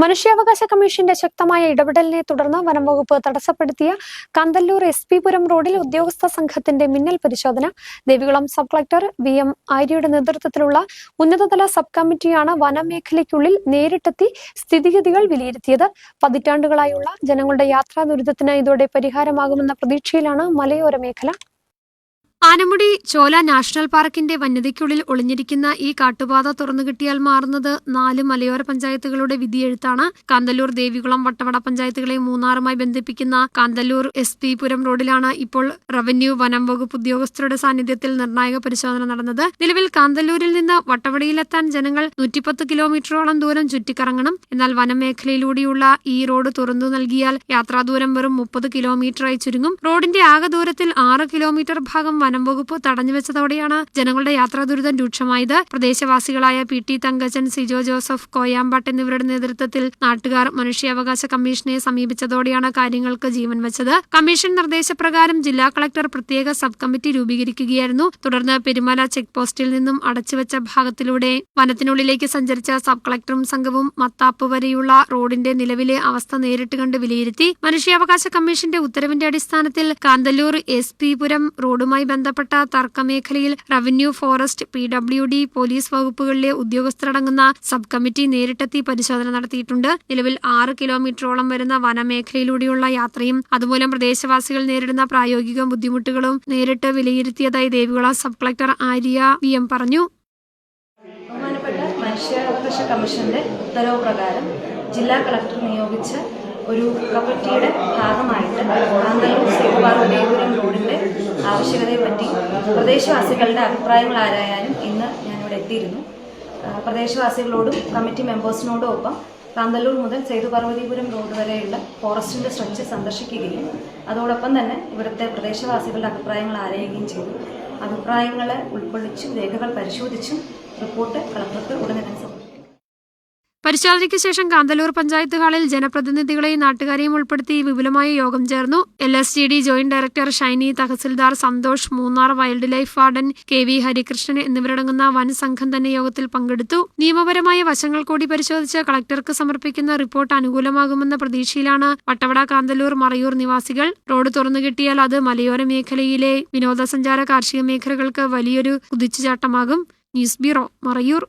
മനുഷ്യാവകാശ കമ്മീഷന്റെ ശക്തമായ ഇടപെടലിനെ തുടർന്ന് വനംവകുപ്പ് തടസ്സപ്പെടുത്തിയ കാന്തല്ലൂർ SP പുരം റോഡിൽ ഉദ്യോഗസ്ഥ സംഘത്തിന്റെ മിന്നൽ പരിശോധന. ദേവികുളം സബ് കളക്ടർ VM ആര്യയുടെ നേതൃത്വത്തിലുള്ള ഉന്നതതല സബ് കമ്മിറ്റിയാണ് വനമേഖലയ്ക്കുള്ളിൽ നേരിട്ടെത്തി സ്ഥിതിഗതികൾ വിലയിരുത്തിയത്. പതിറ്റാണ്ടുകളായുള്ള ജനങ്ങളുടെ യാത്രാ ദുരിതത്തിന് ഇതോടെ പരിഹാരമാകുമെന്ന പ്രതീക്ഷയിലാണ് മലയോര മേഖല. ആനമുടി ചോല നാഷണൽ പാർക്കിന്റെ വന്യതയ്ക്കുള്ളിൽ ഒളിഞ്ഞിരിക്കുന്ന ഈ കാട്ടുപാത തുറന്നുകിട്ടിയാൽ മാറുന്നത് 4 മലയോര പഞ്ചായത്തുകളുടെ വിധിയെഴുത്താണ്. കാന്തല്ലൂർ, ദേവികുളം, വട്ടവട പഞ്ചായത്തുകളെ മൂന്നാറുമായി ബന്ധിപ്പിക്കുന്ന കാന്തല്ലൂർ SP പുരം റോഡിലാണ് ഇപ്പോൾ റവന്യൂ വനം വകുപ്പ് ഉദ്യോഗസ്ഥരുടെ സാന്നിധ്യത്തിൽ നിർണായക പരിശോധന നടന്നത്. നിലവിൽ കാന്തല്ലൂരിൽ നിന്ന് വട്ടവടയിലെത്താൻ ജനങ്ങൾ 110 കിലോമീറ്ററോളം ദൂരം ചുറ്റിക്കറങ്ങണം. എന്നാൽ വനമേഖലയിലൂടെയുള്ള ഈ റോഡ് തുറന്നു നൽകിയാൽ യാത്രാദൂരം വെറും 30 കിലോമീറ്ററായി ചുരുങ്ങും. റോഡിന്റെ ആകെ ദൂരത്തിൽ 6 കിലോമീറ്റർ ഭാഗം വനം വകുപ്പ് തടഞ്ഞുവെച്ചതോടെയാണ് ജനങ്ങളുടെ യാത്രാ ദുരിതം രൂക്ഷമായത്. പ്രദേശവാസികളായ PT തങ്കച്ചൻ, സിജോ ജോസഫ്, കോയാമ്പാട്ട് എന്നിവരുടെ നേതൃത്വത്തിൽ നാട്ടുകാർ മനുഷ്യാവകാശ കമ്മീഷനെ സമീപിച്ചതോടെയാണ് കാര്യങ്ങൾക്ക് ജീവൻ വെച്ചത്. കമ്മീഷൻ നിർദ്ദേശപ്രകാരം ജില്ലാ കളക്ടർ പ്രത്യേക സബ് കമ്മിറ്റി രൂപീകരിക്കുകയായിരുന്നു. തുടർന്ന് പെരുമല ചെക്ക് പോസ്റ്റിൽ നിന്നും അടച്ചുവെച്ച ഭാഗത്തിലൂടെ വനത്തിനുള്ളിലേക്ക് സഞ്ചരിച്ച സബ് കളക്ടറും സംഘവും മത്താപ്പ് വരെയുള്ള റോഡിന്റെ നിലവിലെ അവസ്ഥ നേരിട്ട് കണ്ട് വിലയിരുത്തി. മനുഷ്യാവകാശ കമ്മീഷന്റെ ഉത്തരവിന്റെ അടിസ്ഥാനത്തിൽ കാന്തല്ലൂർ SP പുരം റോഡുമായി ബന്ധപ്പെട്ട തർക്കമേഖലയിൽ റവന്യൂ, ഫോറസ്റ്റ്, PWD, പോലീസ് വകുപ്പുകളിലെ ഉദ്യോഗസ്ഥരടങ്ങുന്ന സബ് കമ്മിറ്റി നേരിട്ടെത്തി പരിശോധന നടത്തിയിട്ടുണ്ട്. നിലവിൽ 6 കിലോമീറ്ററോളം വരുന്ന വനമേഖലയിലൂടെയുള്ള യാത്രയും അതുമൂലം പ്രദേശവാസികൾ നേരിടുന്ന പ്രായോഗിക ബുദ്ധിമുട്ടുകളും നേരിട്ട് വിലയിരുത്തിയതായി Devikulam sub collector Arya VM പറഞ്ഞു. ബഹുമാനപ്പെട്ട മനുഷ്യാവകാശ കമ്മീഷന്റെ ഉത്തരവ് പ്രകാരം ജില്ലാ കളക്ടർ നിയോഗിച്ച ഒരു കമ്മിറ്റിയുടെ ഭാഗമായിട്ട് കാന്തല്ലൂർ ദേവികുളം റോഡിന്റെ ആവശ്യകതയെപ്പറ്റി പ്രദേശവാസികളുടെ അഭിപ്രായങ്ങൾ ആരായാലും ഇന്ന് ഞാനിവിടെ എത്തിയിരുന്നു. പ്രദേശവാസികളോടും കമ്മിറ്റി മെമ്പേഴ്സിനോടും ഒപ്പം കാന്തല്ലൂർ മുതൽ സേതുപാർവതീപുരം റോഡ് വരെയുള്ള ഫോറസ്റ്റിന്റെ സ്ട്രെച്ച് സന്ദർശിക്കുകയും അതോടൊപ്പം തന്നെ ഇവിടുത്തെ പ്രദേശവാസികളുടെ അഭിപ്രായങ്ങൾ ആരായുകയും ചെയ്തു. അഭിപ്രായങ്ങളെ ഉൾക്കൊള്ളിച്ചും രേഖകൾ പരിശോധിച്ചും റിപ്പോർട്ട് കളക്ടർക്ക് ഉടനെ തന്നെ സമർപ്പിക്കും. പരിശോധനയ്ക്ക് ശേഷം കാന്തല്ലൂർ പഞ്ചായത്ത് ഹാളിൽ ജനപ്രതിനിധികളെയും നാട്ടുകാരെയും ഉൾപ്പെടുത്തി വിപുലമായ യോഗം ചേർന്നു. LSTD joint director Shiny, tahsildar Santhosh, Munnar wildlife warden KV Harikrishnan എന്നിവരടങ്ങുന്ന വൻ സംഘം തന്നെ യോഗത്തിൽ പങ്കെടുത്തു. നിയമപരമായ വശങ്ങൾ കൂടി പരിശോധിച്ച് കളക്ടർക്ക് സമർപ്പിക്കുന്ന റിപ്പോർട്ട് അനുകൂലമാകുമെന്ന പ്രതീക്ഷയിലാണ് വട്ടവട, കാന്തല്ലൂർ, മറയൂർ നിവാസികൾ. റോഡ് തുറന്നുകിട്ടിയാൽ അത് മലയോര മേഖലയിലെ വിനോദസഞ്ചാര, കാർഷിക മേഖലകൾക്ക് വലിയൊരു കുതിച്ചുചാട്ടമാകും. News bureau, Marayur.